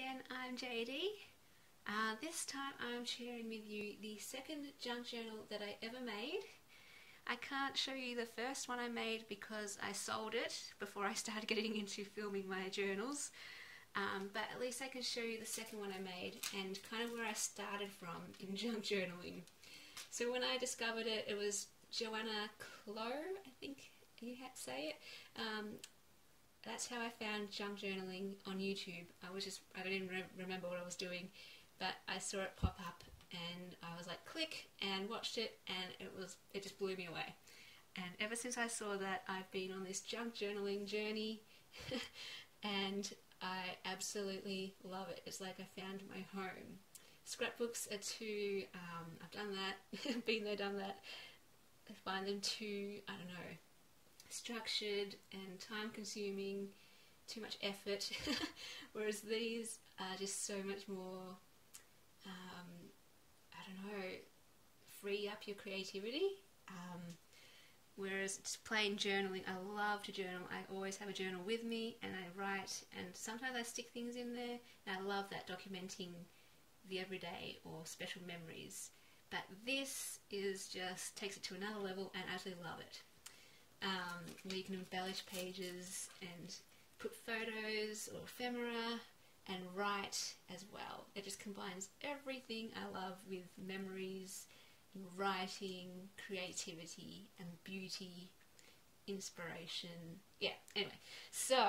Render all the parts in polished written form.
again, I'm JD. This time I'm sharing with you the second junk journal that I ever made. I can't show you the first one I made because I sold it before I started getting into filming my journals. But at least I can show you the second one I made and kind of where I started from in junk journaling. So when I discovered it, it was Joanna Clow, I think you had to say it. That's how I found junk journaling on YouTube. I don't even remember what I was doing, but I saw it pop up and I was like click and watched it, and it just blew me away. And ever since I saw that, I've been on this junk journaling journey and I absolutely love it. It's like I found my home. Scrapbooks are too, I've done that, been there, done that. I find them too, I don't know, structured and time consuming, too much effort, whereas these are just so much more, I don't know, free up your creativity. Whereas just plain journaling, I love to journal. I always have a journal with me and I write, and sometimes I stick things in there, and I love that, documenting the everyday or special memories. But this is just takes it to another level, and I absolutely love it. Where you can embellish pages and put photos or ephemera and write as well. It just combines everything I love with memories, writing, creativity and beauty, inspiration. Yeah, anyway, so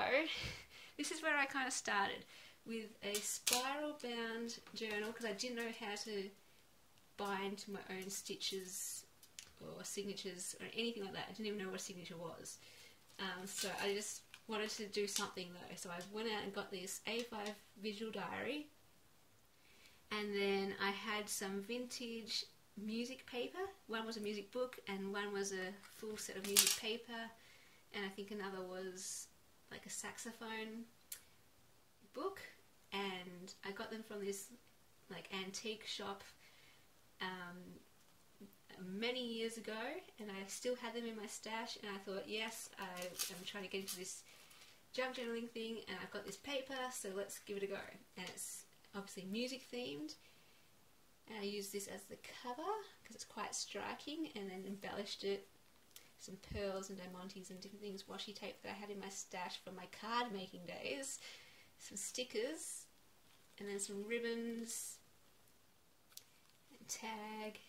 this is where I kind of started with a spiral bound journal because I didn't know how to bind my own stitches or signatures or anything like that. I didn't even know what a signature was. So I just wanted to do something though. So I went out and got this A5 visual diary, and then I had some vintage music paper. One was a music book and one was a full set of music paper, and I think another was like a saxophone book, and I got them from this like antique shop many years ago, and I still had them in my stash, and I thought, yes, I'm trying to get into this junk journaling thing, and I've got this paper, so let's give it a go. And it's obviously music themed, and I used this as the cover because it's quite striking, and then embellished it, some pearls and diamantes and different things, washi tape that I had in my stash from my card making days, some stickers, and then some ribbons, and tag,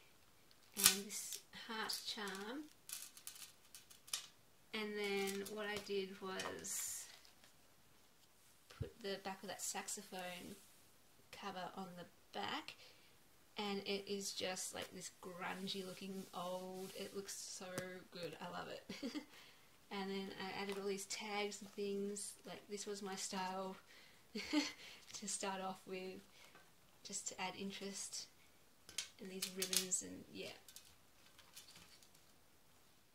and this heart charm. And then what I did was put the back of that saxophone cover on the back, and it is just like this grungy looking old, it looks so good, I love it. And then I added all these tags and things, like this was my style to start off with, just to add interest. And these ribbons, and yeah.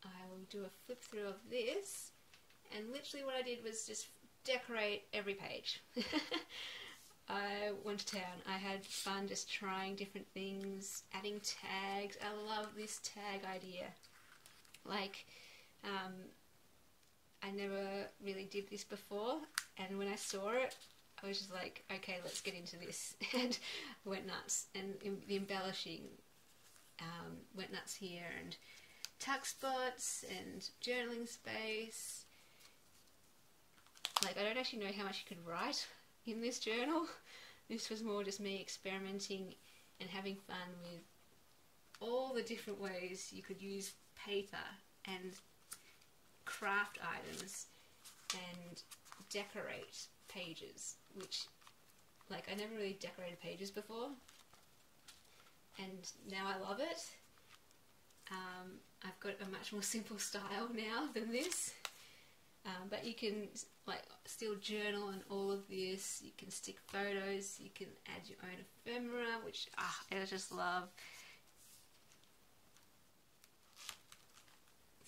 I will do a flip through of this, and literally what I did was just decorate every page. I went to town. I had fun just trying different things, adding tags. I love this tag idea. Like, I never really did this before, and when I saw it, I was just like, okay, let's get into this, and went nuts. And the embellishing went nuts here, and tuck spots and journaling space. Like, I don't actually know how much you could write in this journal. This was more just me experimenting and having fun with all the different ways you could use paper and craft items and decorate pages, which, like, I never really decorated pages before, and now I love it. I've got a much more simple style now than this, but you can like still journal on all of this. You can stick photos, you can add your own ephemera, which I just love.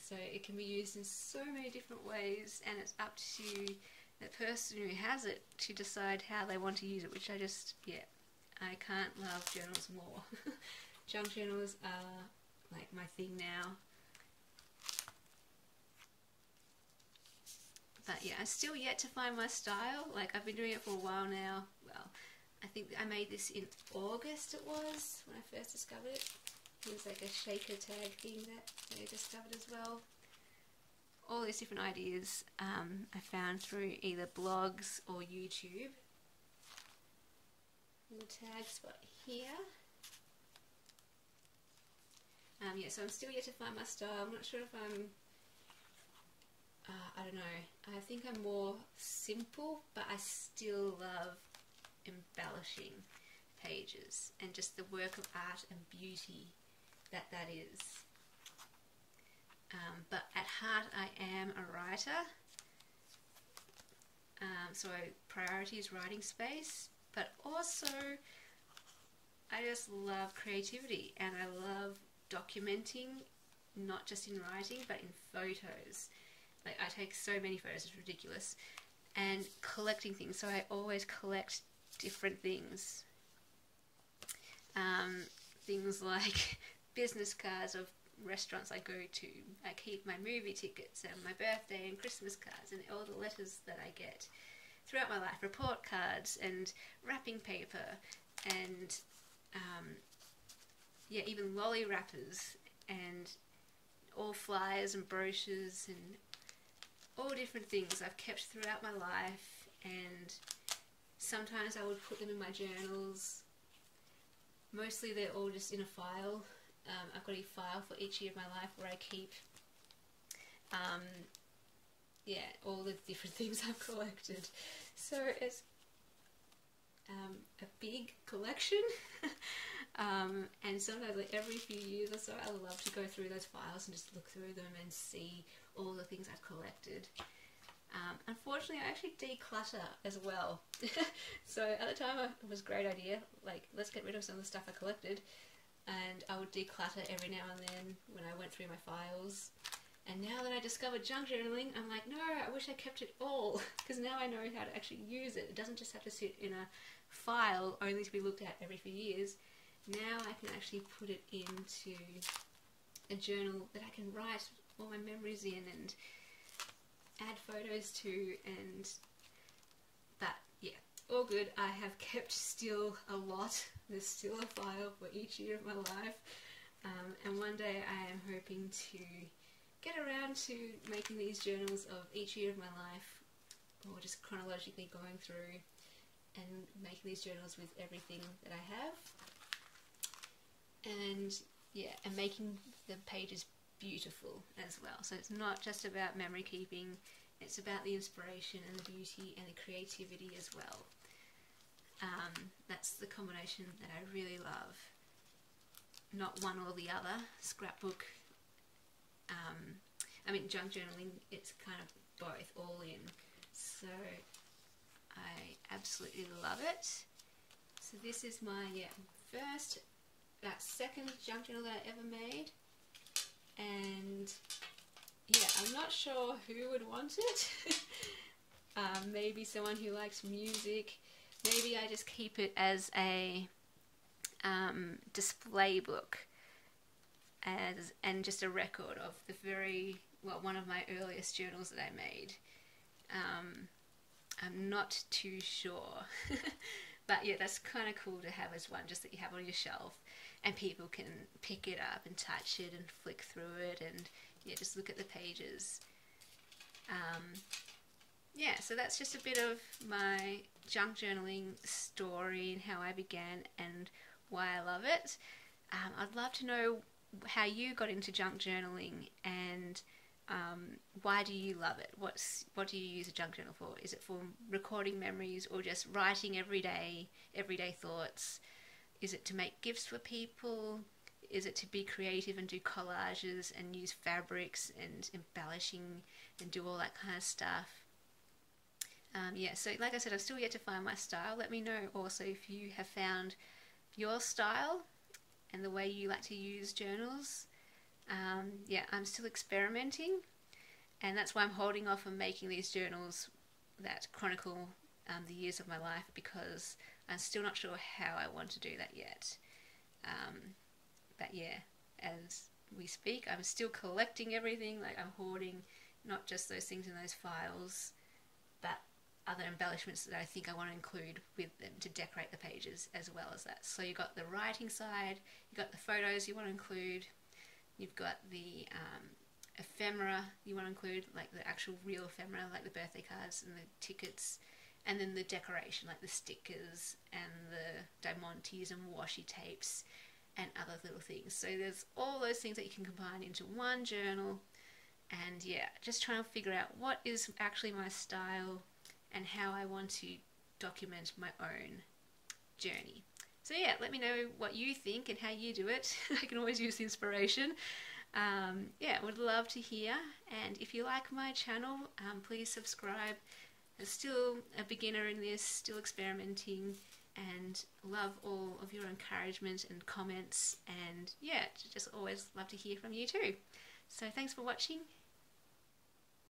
So it can be used in so many different ways, and it's up to the person who has it to decide how they want to use it, which I just, yeah, I can't love journals more. Junk journals are like my thing now. But yeah, I'm still yet to find my style. Like, I've been doing it for a while now. Well, I think I made this in August it was, when I first discovered it. It was like a shaker tag thing that I discovered as well. All these different ideas I found through either blogs or YouTube. Little tag spot here. Yeah, so I'm still yet to find my style. I'm not sure if I'm, I don't know, I think I'm more simple, but I still love embellishing pages and just the work of art and beauty that is. But at heart I am a writer, so priority is writing space, but also I just love creativity and I love documenting, not just in writing but in photos. Like, I take so many photos, it's ridiculous, and collecting things, so I always collect different things. Things like business cards of restaurants I go to. I keep my movie tickets and my birthday and Christmas cards and all the letters that I get throughout my life, report cards and wrapping paper and yeah, even lolly wrappers and all flyers and brochures and all different things I've kept throughout my life, and sometimes I would put them in my journals. Mostly they're all just in a file. I've got a file for each year of my life where I keep yeah, all the different things I've collected. So it's a big collection. And sometimes, like every few years or so, I love to go through those files and just look through them and see all the things I've collected. Unfortunately, I actually declutter as well. So at the time it was a great idea, like, let's get rid of some of the stuff I collected, and I would declutter every now and then when I went through my files. And now that I discovered junk journaling, I'm like, no, I wish I kept it all, because now I know how to actually use it. It doesn't just have to sit in a file only to be looked at every few years. Now I can actually put it into a journal that I can write all my memories in and add photos to, and that, yeah, all good. I have kept still a lot. There's still a file for each year of my life, and one day I am hoping to get around to making these journals of each year of my life, or just chronologically going through and making these journals with everything that I have, and yeah, and making the pages beautiful as well. So it's not just about memory keeping, it's about the inspiration and the beauty and the creativity as well. That's the combination that I really love. Not one or the other. Scrapbook, I mean junk journaling, it's kind of both, all in. So I absolutely love it. So this is my second junk journal that I ever made. And yeah, I'm not sure who would want it. Maybe someone who likes music. Maybe I just keep it as a display book, and just a record of the one of my earliest journals that I made. I'm not too sure. But yeah, that's kind of cool to have as one, just that you have on your shelf and people can pick it up and touch it and flick through it and yeah, just look at the pages. Yeah, so that's just a bit of my junk journaling story and how I began and why I love it. I'd love to know how you got into junk journaling, and why do you love it? What do you use a junk journal for? Is it for recording memories or just writing everyday thoughts? Is it to make gifts for people? Is it to be creative and do collages and use fabrics and embellishing and do all that kind of stuff? Yeah, so like I said, I've still yet to find my style. Let me know also if you have found your style and the way you like to use journals. Yeah, I'm still experimenting, and that's why I'm holding off on making these journals that chronicle the years of my life, because I'm still not sure how I want to do that yet. But yeah, as we speak, I'm still collecting everything. Like, I'm hoarding not just those things in those files, but other embellishments that I think I want to include with them to decorate the pages as well as that. So you've got the writing side, you've got the photos you want to include, you've got the ephemera you want to include, like the actual real ephemera, like the birthday cards and the tickets, and then the decoration, like the stickers and the diamantes and washi tapes and other little things. So there's all those things that you can combine into one journal. And yeah, just trying to figure out what is actually my style and how I want to document my own journey. So yeah, let me know what you think and how you do it. I can always use inspiration. Yeah, would love to hear. And if you like my channel, please subscribe. I'm still a beginner in this, still experimenting, and love all of your encouragement and comments. And yeah, just always love to hear from you too. So thanks for watching.